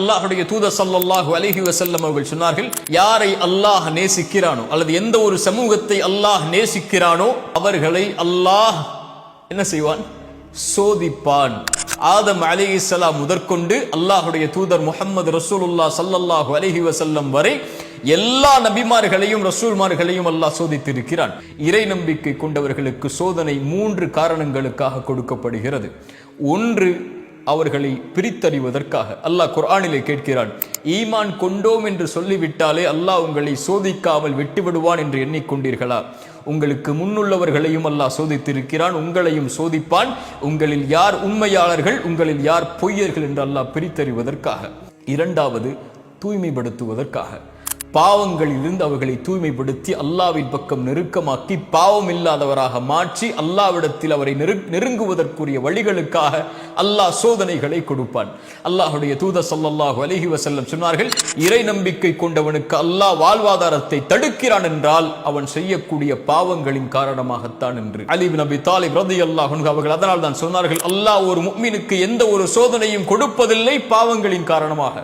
அல்லாஹ்வுடைய தூதர் ஸல்லல்லாஹு அலைஹி வஸல்லம் அவர்கள் சொன்னார்கள், யாரை அல்லாஹ் நேசிக்கிறானோ அல்லது எந்த ஒரு சமூகத்தை அல்லாஹ் நேசிக்கிறானோ அவர்களை அல்லாஹ் என்ன செய்வான்? சோதிப்பான். ஆதம் அலைஹிஸ்ஸலாம் முதற்கொண்டு அல்லாஹ்வுடைய தூதர் முஹம்மது ரசூலுல்லாஹ் ஸல்லல்லாஹு அலைஹி வஸல்லம் வரை எல்லா நபிமார்களையும் ரசூல்மார்களையும் அல்லாஹ் சோதித்திருக்கிறான். இறை நம்பிக்கை கொண்டவர்களுக்கு சோதனை 3 காரணங்களுக்காக கொடுக்கப்படுகிறது. ஒன்று, அவர்களை பிரித்தறிவதற்காக. அல்லாஹ் குர்ஆனிலே கேட்கிறான், ஈமான் கொண்டோம் என்று சொல்லிவிட்டாலே அல்லாஹ் உங்களை சோதிக்காமல் விட்டுவிடுவான் என்று எண்ணிக்கொண்டீர்களா? உங்களுக்கு முன்னுள்ளவர்களையும் அல்லாஹ் சோதித்திருக்கிறான், உங்களையும் சோதிப்பான். உங்களில் யார் உண்மையாளர்கள், உங்களில் யார் பொய்யர்கள் என்று அல்லாஹ் பிரித்தறிவதற்காக. இரண்டாவது, தூய்மைப்படுத்துவதற்காக. பாவங்களிலிருந்து அவர்களை தூய்மைப்படுத்தி அல்லாஹ்வின் பக்கம் நெருக்கமாக்கி பாவம் இல்லாதவராக மாற்றி அல்லாஹ்விடத்தில் அவரை நெருங்குவதற்குரிய வழிகளுக்காக அல்லாஹ் சோதனைகளை கொடுப்பான். அல்லாஹ்வுடைய தூதர் ஸல்லல்லாஹு அலைஹி வஸல்லம் சொன்னார்கள், இறை நம்பிக்கை கொண்டவனுக்கு அல்லாஹ் வாழ்வாதாரத்தை தடுக்கிறான் என்றால் அவன் செய்யக்கூடிய பாவங்களின் காரணமாகத்தான் என்று. அலி இப்னு அபி தாலிப் ரலியல்லாஹு அன்ஹு அவர்கள் அதனால் தான் சொன்னார்கள், அல்லாஹ் ஒரு முஃமினுக்கு எந்த ஒரு சோதனையும் கொடுப்பதில்லை பாவங்களின் காரணமாக.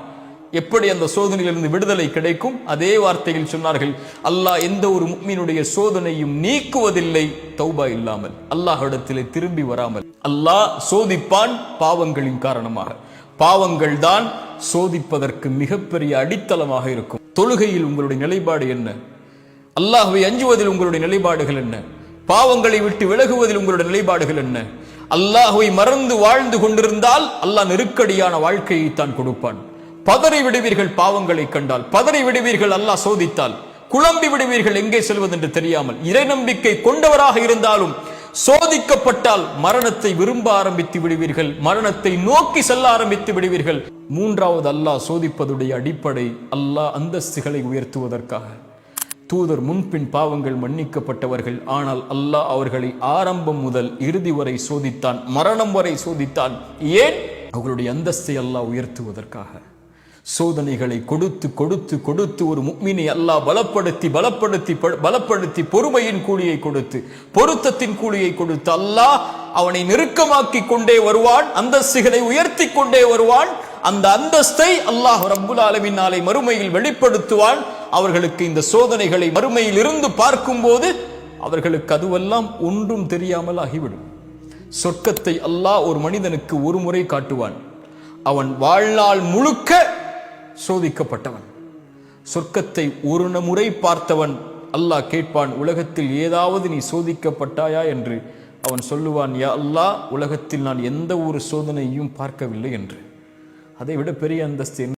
எப்படி அந்த சோதனையிலிருந்து விடுதலை கிடைக்கும்? அதே வார்த்தையில் சொன்னார்கள், அல்லாஹ் எந்த ஒரு முஃமினுடைய சோதனையும் நீக்குவதில்லை தௌபா இல்லாமல், அல்லாஹ்விடத்திலே திரும்பி வராமல். அல்லாஹ் சோதிப்பான் பாவங்களின் காரணமாக. பாவங்கள் தான் சோதிப்பதற்கு மிகப்பெரிய அடித்தளமாக இருக்கும். தொழுகையில் உங்களுடைய நிலைப்பாடு என்ன? அல்லாஹ்வை அஞ்சுவதில் உங்களுடைய நிலைப்பாடுகள் என்ன? பாவங்களை விட்டு விலகுவதில் உங்களுடைய நிலைப்பாடுகள் என்ன? அல்லாஹ்வை மறந்து வாழ்ந்து கொண்டிருந்தால் அல்லாஹ் நெருக்கடியான வாழ்க்கையை தான் கொடுப்பான். பதறி விடுவீர்கள் பாவங்களை கண்டால், பதறி விடுவீர்கள் அல்லாஹ் சோதித்தால், குழம்பி விடுவீர்கள் எங்கே செல்வது என்று தெரியாமல். இறை நம்பிக்கை கொண்டவராக இருந்தாலும் சோதிக்கப்பட்டால் மரணத்தை விரும்ப ஆரம்பித்து விடுவீர்கள், மரணத்தை நோக்கி செல்ல ஆரம்பித்து விடுவீர்கள். மூன்றாவது, அல்லாஹ் சோதிப்பதுடைய அடிப்படை அல்லாஹ் அந்தஸ்துகளை உயர்த்துவதற்காக. தூதர் முன்பின் பாவங்கள் மன்னிக்கப்பட்டவர்கள், ஆனால் அல்லாஹ் அவர்களை ஆரம்பம் முதல் இறுதி வரை சோதித்தான், மரணம் வரை சோதித்தான். ஏன்? அவர்களுடைய அந்தஸ்தை அல்லாஹ் உயர்த்துவதற்காக. சோதனைகளை கொடுத்து கொடுத்து கொடுத்து ஒரு முஃமினை அல்லாஹ் பலப்படுத்தி பலப்படுத்தி பலப்படுத்தி பொறுமையின் கூலியை கொடுத்து பொருத்தத்தின் கூலியை கொடுத்து அல்லாஹ் அவனை நெருக்கமாக்கி கொண்டே வருவான், அந்தஸ்துகளை உயர்த்தி கொண்டே வருவான். அந்த அந்தஸ்தை அல்லாஹ் ரப்புல் ஆலமீன் நாளை மறுமையில் வெளிப்படுத்துவான். அவர்களுக்கு இந்த சோதனைகளை மறுமையில் இருந்து பார்க்கும் போது அவர்களுக்கு அதுவெல்லாம் ஒன்றும் தெரியாமல் ஆகிவிடும். சொர்க்கத்தை அல்லாஹ் ஒரு மனிதனுக்கு ஒரு முறை காட்டுவான், அவன் வாழ்நாள் முழுக்க சோதிக்கப்பட்டவன். சொர்க்கத்தை ஒரு முறை பார்த்தவன் அல்லாஹ் கேட்பான், உலகத்தில் ஏதாவது நீ சோதிக்கப்பட்டாயா என்று. அவன் சொல்லுவான், யா அல்லாஹ், உலகத்தில் நான் எந்த ஒரு சோதனையும் பார்க்கவில்லை என்று. அதை விட பெரிய அந்தஸ்து